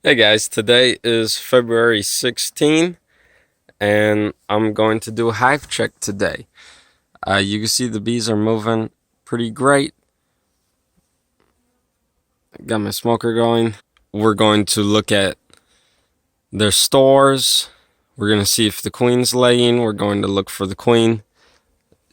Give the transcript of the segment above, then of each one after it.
Hey guys, today is February 16 and I'm going to do a hive check today. You can see the bees are moving pretty great. Got my smoker going. We're going to look at their stores. We're going to see if the queen's laying. We're going to look for the queen,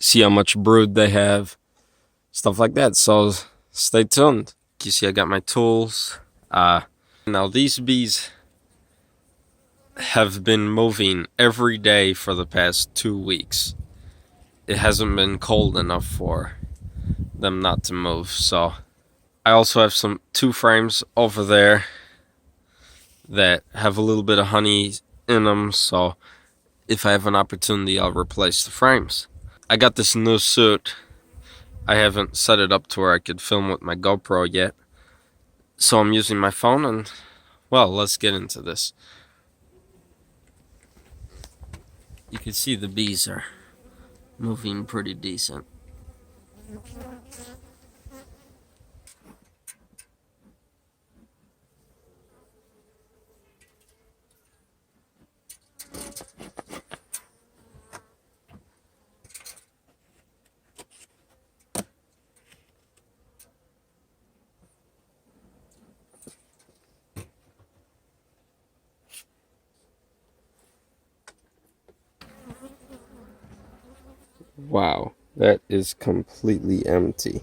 see how much brood they have, stuff like that. So stay tuned. You see I got my tools. Now these bees have been moving every day for the past 2 weeks. It hasn't been cold enough for them not to move. So I also have some two frames over there that have a little bit of honey in them. So if I have an opportunity, I'll replace the frames. I got this new suit. I haven't set it up to where I could film with my GoPro yet. So I'm using my phone and, well, let's get into this. You can see the bees are moving pretty decent. Wow, that is completely empty.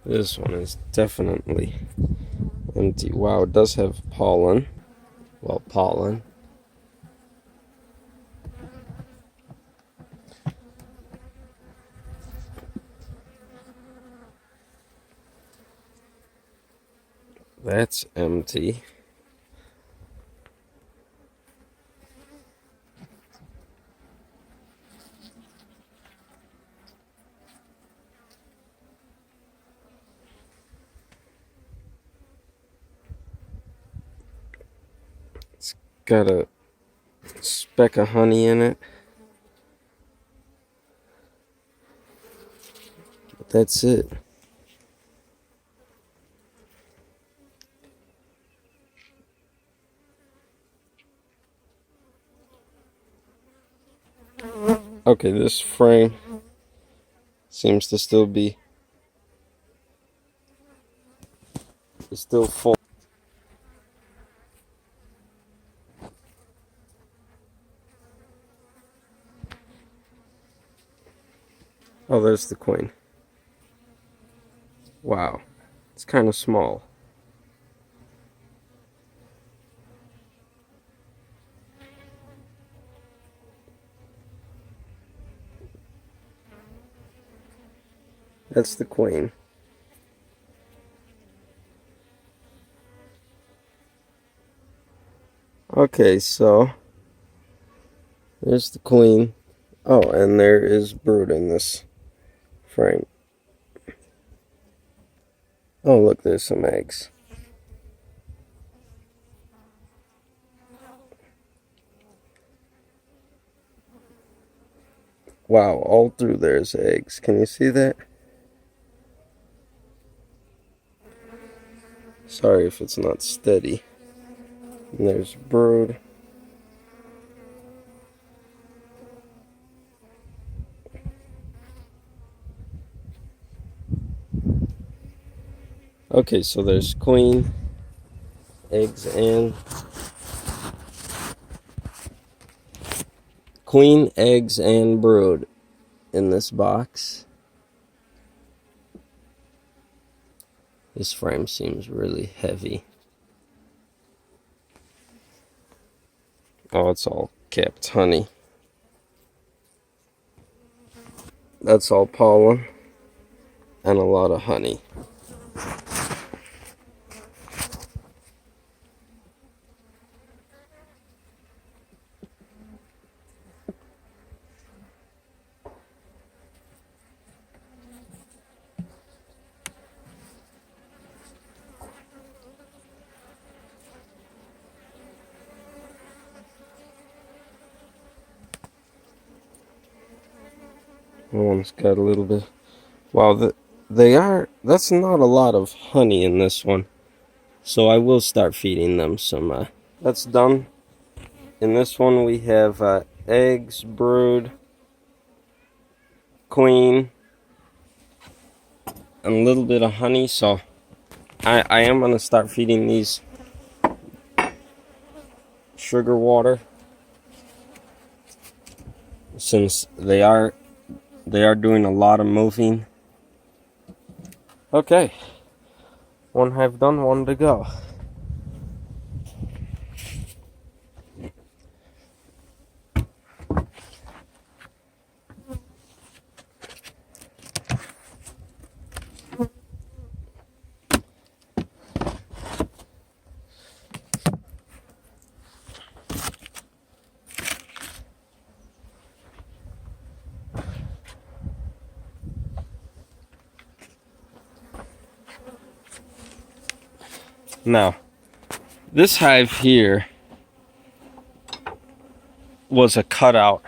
This one is definitely empty. Wow, it does have pollen. Well, pollen. That's empty. It's got a speck of honey in it. But that's it. Okay, this frame seems to still be still full. Oh, there's the queen. Wow, it's kind of small. That's the queen. Okay, so there's the queen. Oh, and there is brood in this frame. Oh, look, there's some eggs. Wow, all through there's eggs. Can you see that? Sorry if it's not steady. And there's brood. Okay, so there's queen, eggs, and queen, eggs, and brood in this box. This frame seems really heavy. Oh, it's all capped honey. That's all pollen and a lot of honey. That one's got a little bit. Wow, that's not a lot of honey in this one. So I will start feeding them some. That's done. In this one we have eggs, brood, queen, and a little bit of honey. So I am going to start feeding these sugar water, since they are doing a lot of moving. Okay, one hive done, one to go. Now, this hive here was a cutout.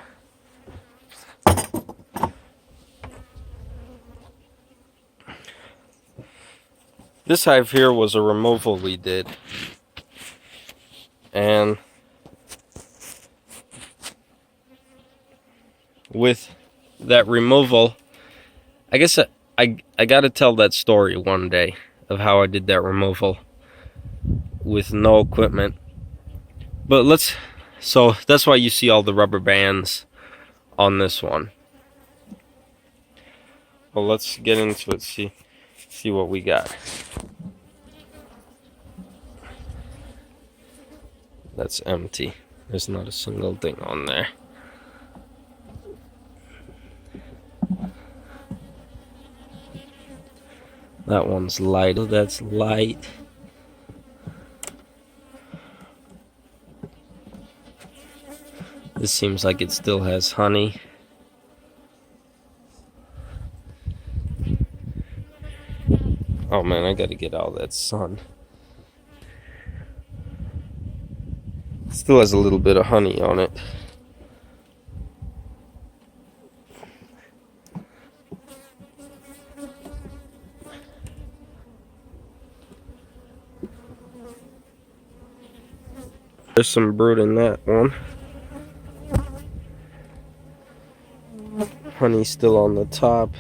This hive here was a removal we did. And with that removal, I guess I got to tell that story one day of how I did that removal with no equipment. But so that's why you see all the rubber bands on this one. Well, let's get into it, see what we got. That's empty. There's not a single thing on there. That one's light. That's light. This seems like it still has honey. Oh man, I gotta get all that sun. Still has a little bit of honey on it. There's some brood in that one. Honey still on the top.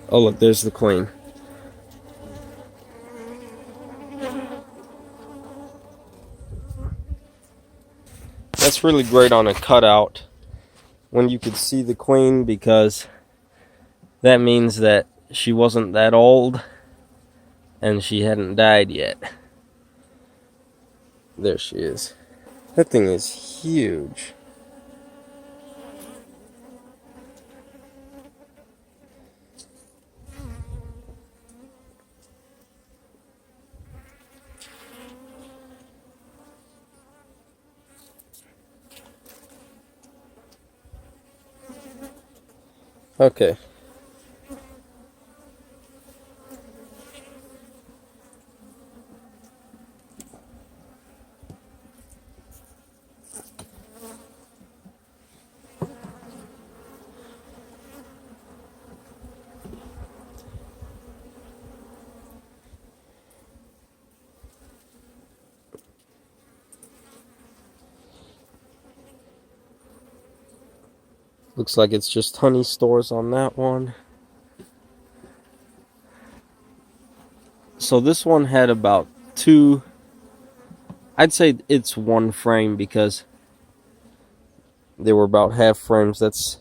Oh look, there's the queen. That's really great on a cutout when you could see the queen, because that means that she wasn't that old and she hadn't died yet. There she is. That thing is huge. Okay. Looks like it's just honey stores on that one. So this one had about two, I'd say it's one frame, because they were about half frames. That's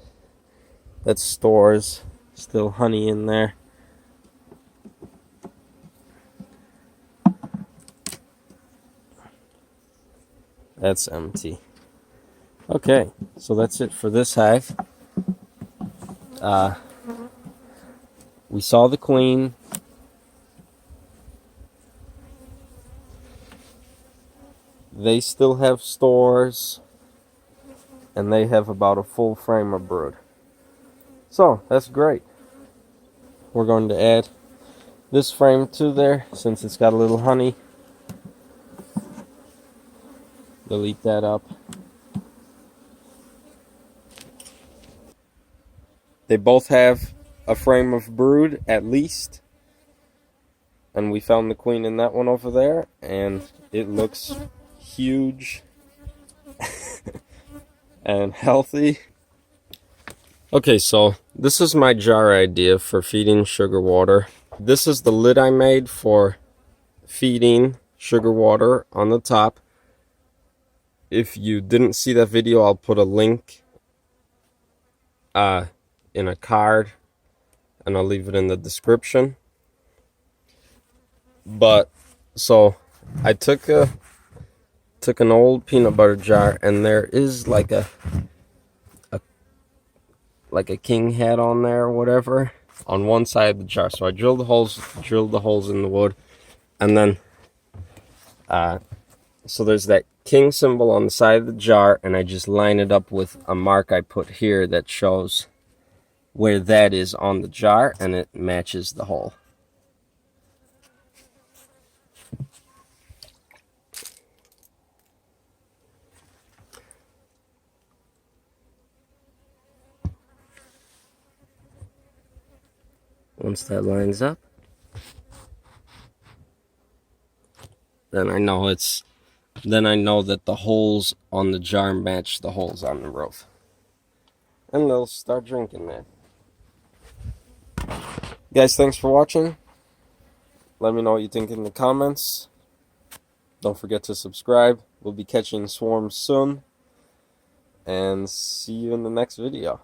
stores. Still honey in there. That's empty. Okay, so that's it for this hive. We saw the queen. They still have stores, and they have about a full frame of brood. So that's great. We're going to add this frame to there since it's got a little honey. Delete that up. They both have a frame of brood at least. And we found the queen in that one over there, and it looks huge and healthy. Okay, so this is my jar idea for feeding sugar water. This is the lid I made for feeding sugar water on the top. If you didn't see that video, I'll put a link in a card, and I'll leave it in the description. But so I took an old peanut butter jar, and there is like a king head on there or whatever on one side of the jar. So I drilled the holes in the wood, and then so there's that king symbol on the side of the jar, and I just line it up with a mark I put here that shows where that is on the jar, and it matches the hole. Once that lines up, then I know that the holes on the jar match the holes on the roof. And they'll start drinking that. Guys, thanks for watching. Let me know what you think in the comments. Don't forget to subscribe. We'll be catching swarms soon. And see you in the next video.